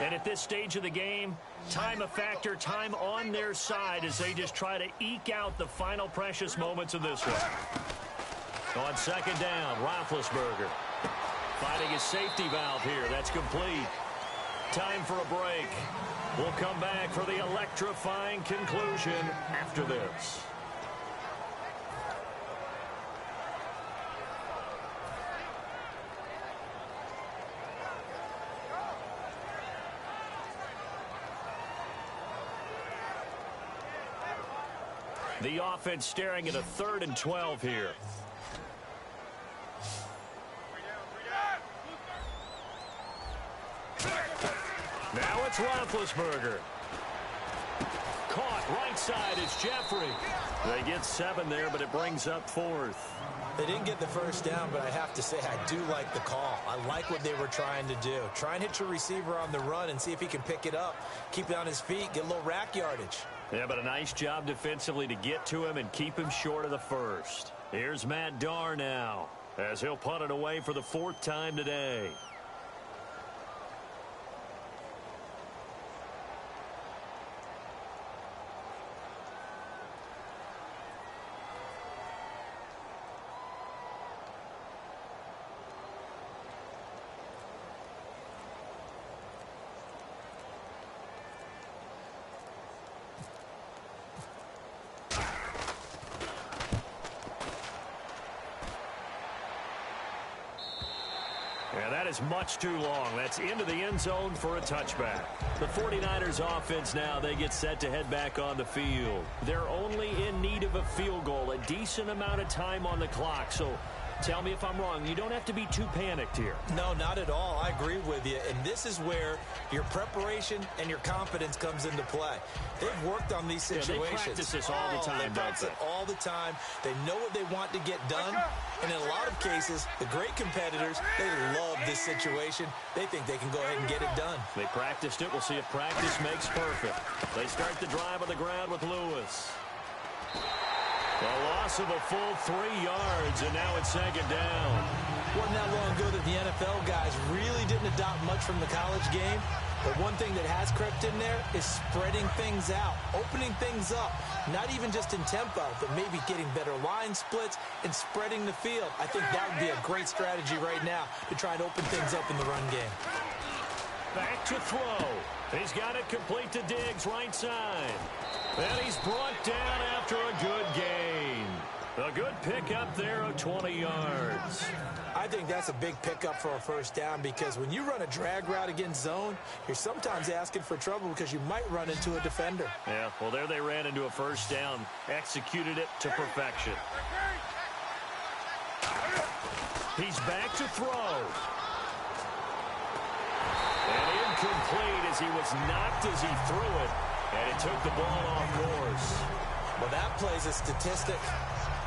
And at this stage of the game, time a factor, time on their side as they just try to eke out the final precious moments of this one. On second down, Roethlisberger finding his safety valve here. That's complete. Time for a break. We'll come back for the electrifying conclusion after this. The offense staring at a 3rd and 12 here. Now it's Roethlisberger. Caught right side. It's Jeffrey. They get 7 there, but it brings up 4th. They didn't get the first down, but I have to say I do like the call. I like what they were trying to do. Try and hit your receiver on the run and see if he can pick it up, keep it on his feet, get a little rack yardage. Yeah, but a nice job defensively to get to him and keep him short of the first. Here's Matt Darr now as he'll punt it away for the 4th time today. And that is much too long. That's into the end zone for a touchback. The 49ers offense now, they get set to head back on the field. They're only in need of a field goal, a decent amount of time on the clock. So tell me if I'm wrong. You don't have to be too panicked here. No, not at all. I agree with you. And this is where your preparation and your confidence comes into play. They've worked on these situations. They practice this all the time, They practice it all the time. They know what they want to get done. And in a lot of cases, the great competitors, they love this situation. They think they can go ahead and get it done. They practiced it. We'll see if practice makes perfect. They start the drive on the ground with Lewis. A loss of a full 3 yards, and now it's second down. Wasn't that long ago that the NFL guys really didn't adopt much from the college game. But one thing that has crept in there is spreading things out, opening things up, not even just in tempo, but maybe getting better line splits and spreading the field. I think that would be a great strategy right now to try and open things up in the run game. Back to throw. He's got it complete to Diggs, right side. And he's brought down after a good gain. A good pickup there of 20 yards. I think that's a big pickup for a first down because when you run a drag route against zone, you're sometimes asking for trouble because you might run into a defender. Yeah, well, there they ran into a first down, executed it to perfection. He's back to throw. And incomplete as he was knocked as he threw it, and it took the ball off course. Well, that plays a statistic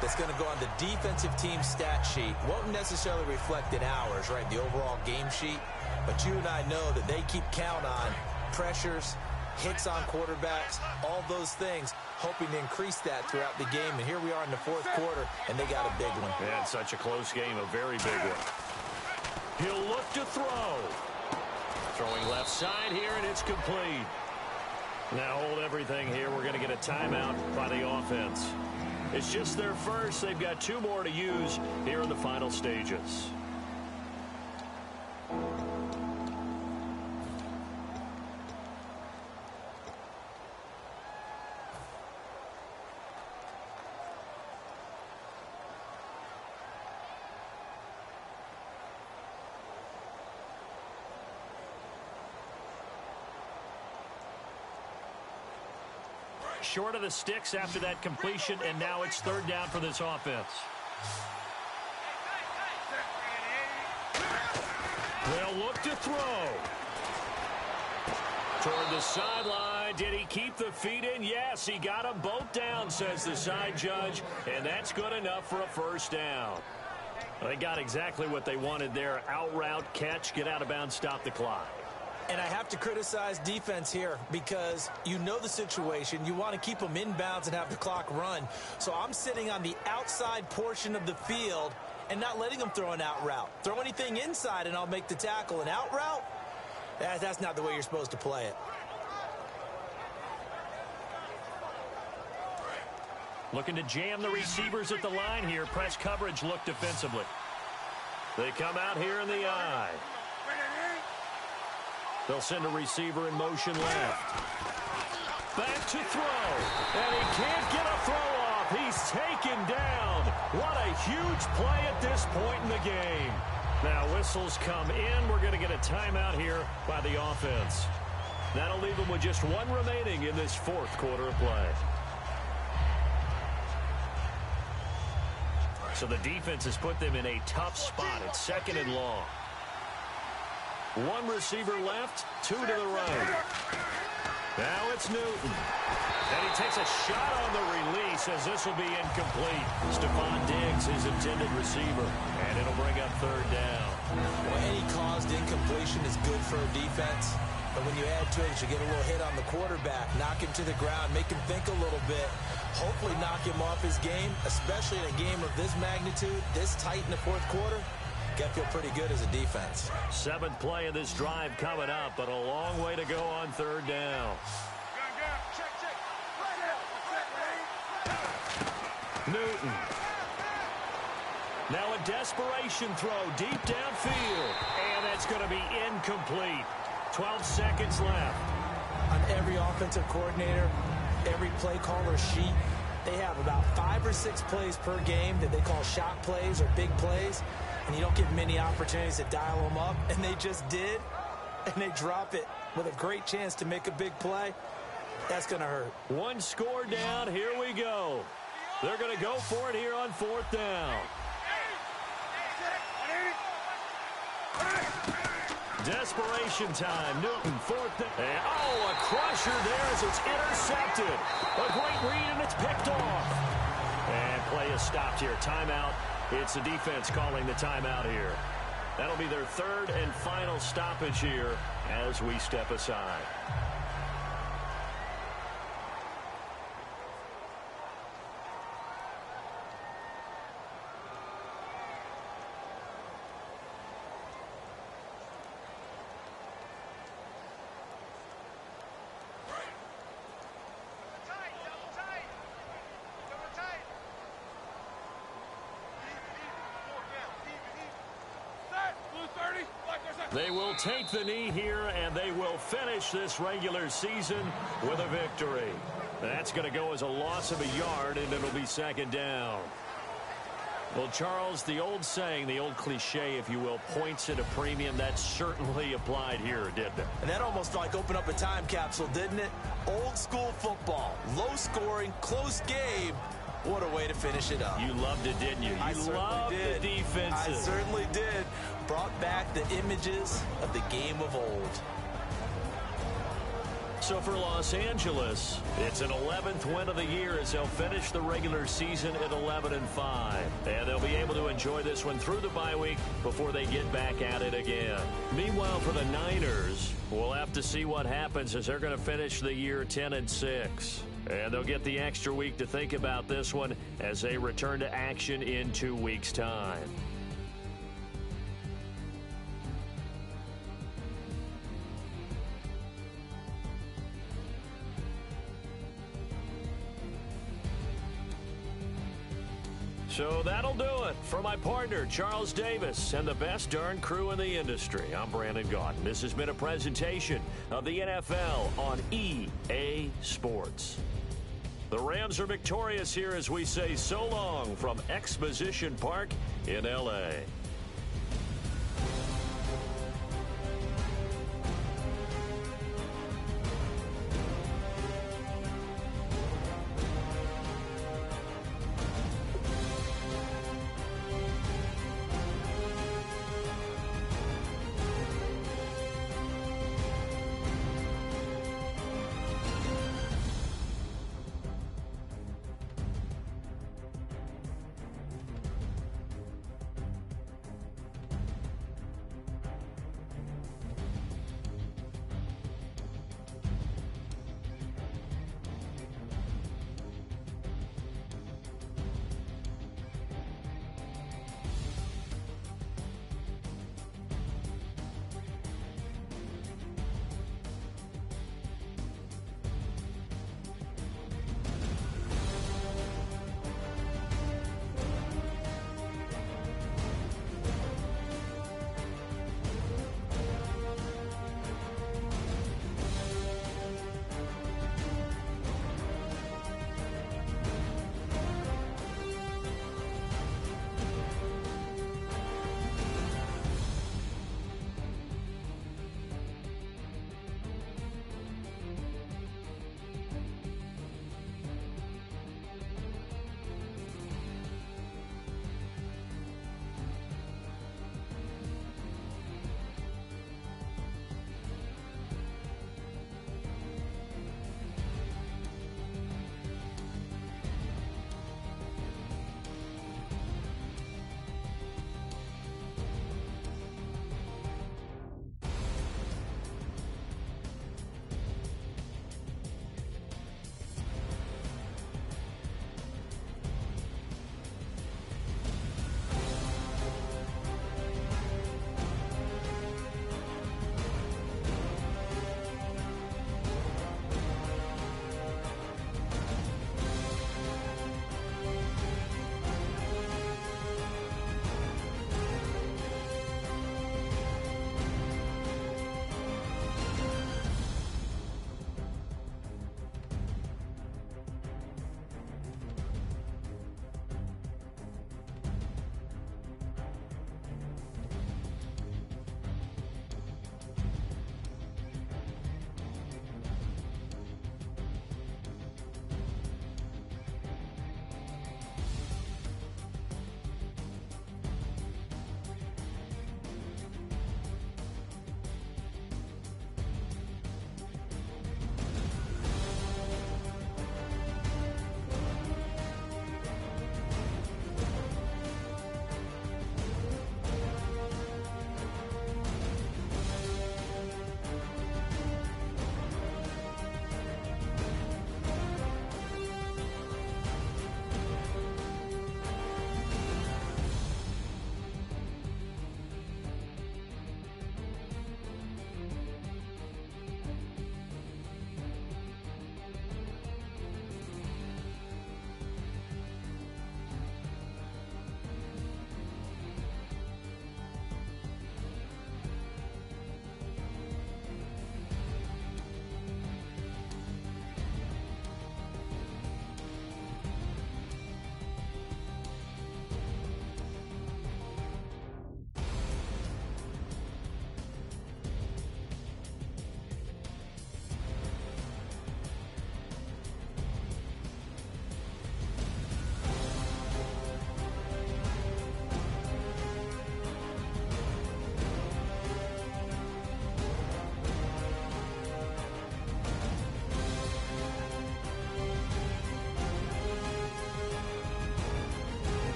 that's going to go on the defensive team stat sheet. Won't necessarily reflect in ours, right, the overall game sheet. But you and I know that they keep count on pressures, hits on quarterbacks, all those things, hoping to increase that throughout the game. And here we are in the 4th quarter, and they got a big one. Yeah, it's such a close game, a very big one. He'll look to throw. Throwing left side here, and it's complete. Now hold everything here. We're going to get a timeout by the offense. It's just their first. They've got 2 more to use here in the final stages. Short of the sticks after that completion, and now it's 3rd down for this offense. They'll look to throw. Toward the sideline. Did he keep the feet in? Yes, he got them both down, says the side judge, and that's good enough for a first down. They got exactly what they wanted there. Out route, catch, get out of bounds, stop the clock. And I have to criticize defense here because you know the situation. You want to keep them inbounds and have the clock run. So I'm sitting on the outside portion of the field and not letting them throw an out route. Throw anything inside and I'll make the tackle. An out route? That's not the way you're supposed to play it. Looking to jam the receivers at the line here. Press coverage look defensively. They come out here in the eye. They'll send a receiver in motion left. Back to throw. And he can't get a throw off. He's taken down. What a huge play at this point in the game. Now whistles come in. We're going to get a timeout here by the offense. That'll leave them with just one remaining in this fourth quarter of play. So the defense has put them in a tough spot. It's second and long. One receiver left, two to the right. Now it's Newton. And he takes a shot on the release as this will be incomplete. Stephon Diggs, his intended receiver. And it'll bring up third down. Well, any caused incompletion is good for a defense. But when you add to it, you get a little hit on the quarterback, knock him to the ground, make him think a little bit, hopefully knock him off his game, especially in a game of this magnitude, this tight in the fourth quarter. Got to feel pretty good as a defense. Seventh play of this drive coming up, but a long way to go on third down. Newton. Now a desperation throw deep downfield, and that's going to be incomplete. 12 seconds left. On every offensive coordinator, every play caller sheet, they have about 5 or 6 plays per game that they call shot plays or big plays, and you don't get many opportunities to dial them up, and they just did, and they drop it with a great chance to make a big play. That's going to hurt. One score down. Here we go. They're going to go for it here on fourth down. Desperation time. Newton, fourth down. Oh, a crusher there as it's intercepted. A great read, and it's picked off. And play is stopped here. Timeout. It's the defense calling the timeout here. That'll be their third and final stoppage here as we step aside. They will take the knee here, and they will finish this regular season with a victory. That's going to go as a loss of a yard, and it'll be second down. Well, Charles, the old saying, the old cliche, if you will, points at a premium, that certainly applied here, didn't it? And that almost like opened up a time capsule, didn't it? Old school football, low scoring, close game. What a way to finish it up. You loved it, didn't you? You loved the defensive. I certainly did. Brought back the images of the game of old. So for Los Angeles, it's an 11th win of the year as they'll finish the regular season at 11-5. And they'll be able to enjoy this one through the bye week before they get back at it again. Meanwhile, for the Niners, we'll have to see what happens as they're going to finish the year 10-6. And they'll get the extra week to think about this one as they return to action in 2 weeks' time. So that'll do it. For my partner, Charles Davis, and the best darn crew in the industry, I'm Brandon Gaudin. This has been a presentation of the NFL on EA Sports. The Rams are victorious here as we say so long from Exposition Park in L.A.